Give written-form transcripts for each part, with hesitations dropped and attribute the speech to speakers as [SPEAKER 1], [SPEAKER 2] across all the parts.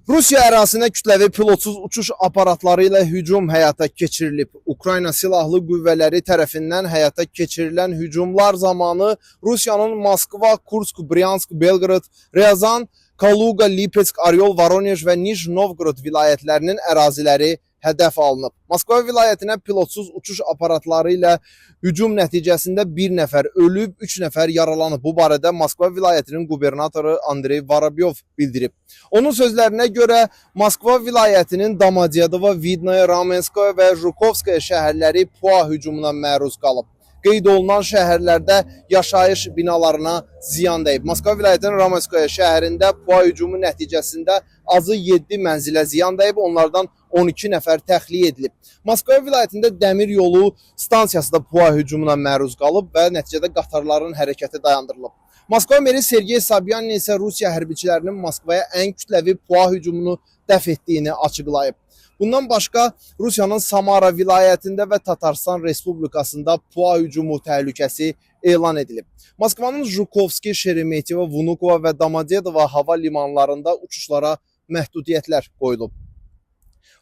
[SPEAKER 1] Rusiya ərazisinə kütləvi pilotsuz uçuş aparatları ilə hücum həyata keçirilib. Ukrayna Silahlı Qüvvələri tərəfindən həyata keçirilən hücumlar zamanı Rusiyanın Moskva, Kursk, Bryansk, Belqorod, Ryazan, Kaluga, Lipetsk, Oryol, Voronej və Nijni Novgorod vilayətlərinin əraziləri hədəf alınıb. Moskva vilayətinə pilotsuz uçuş aparatları ilə hücum nəticəsində bir nəfər ölüb, 3 nəfər yaralanıb. Bu barədə Moskva vilayətinin qubernatoru Andrey Vorobyov bildirib. Onun sözlərinə görə Moskva vilayətinin Domodedovo, Vidnoye, Ramenskoye və Jukhovskaya şəhərləri PUA hücumuna məruz qalıb. Qeyd olunan şəhərlərdə yaşayış binalarına ziyan dəyib. Moskva vilayətinin Ramenskoye şəhərində PUA hücumu nəticəsində azı 7 mənzilə ziyan dəyib, onlardan 12 nəfər təxliyə edilib. Moskva vilayətində dəmir yolu stansiyası da PUA hücumuna məruz qalıb və nəticədə qatarların hərəkəti dayandırılıb. Moskva meri Sergey Sobyanin isə Rusiya hərbiçilərinin Moskvaya ən kütləvi PUA hücumunu dəf etdiyini açıqlayıb. Bundan başqa Rusiyanın Samara vilayətində və Tatarstan Respublikasında PUA hücumu təhlükəsi elan edilib. Moskvanın Jukhovski, Şeremetyevo, Vnukova və Domodedovo hava limanlarında uçuşlara məhdudiyyətlər qoyulub.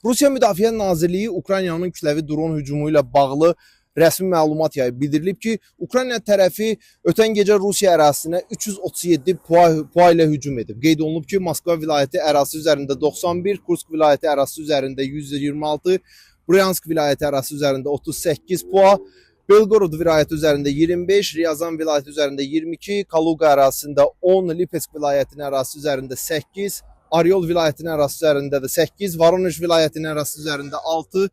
[SPEAKER 1] Rusiya Müdafiə Nazirliyi Ukraynanın kütləvi dron hücumu ilə bağlı rəsmi məlumat yayıb. Bildirilib ki, Ukrayna tərəfi ötən gecə Rusiya ərazisinə 337 PUA ilə hücum edib. Qeyd olunub ki, Moskva vilayəti ərazisi üzərində 91, Kursk vilayəti ərazisi üzərində 126, Bryansk vilayəti ərazisi üzərində 38 PUA, Belgorod vilayəti üzərində 25, Ryazan vilayəti üzərində 22, Kaluga ərazisində 10, Lipetsk vilayətinin ərazisi üzərində 8, Oryol vilayətinin ərazisi üzərində də 8, Voronej vilayətinin ərazisi üzərində 6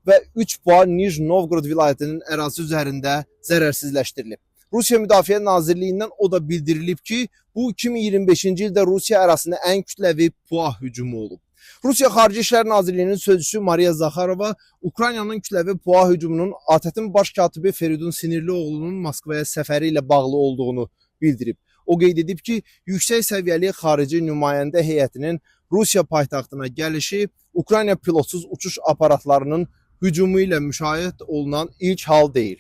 [SPEAKER 1] və 3 PUA Nijni Novgorod vilayətinin ərazisi üzərində zərərsizləşdirilib. Rusiya Müdafiə Nazirliyindən o da bildirilib ki, bu 2025-ci ildə Rusiya ərazisində ən kütləvi PUA hücumu olub. Rusiya Xarici İşlər Nazirliyinin sözçüsü Mariya Zakharova Ukraynanın kütləvi PUA hücumunun ATƏT-in baş katibi Feridun Sinirlioğlu'nun Moskvaya səfəri ilə bağlı olduğunu bildirib. O qeyd edib ki, yüksək səviyyəli xarici nümayəndə heyətinin Rusiya paytaxtına gəlişi Ukrayna pilotsuz uçuş aparatlarının hücumu ilə müşahidə olunan ilk hal deyil.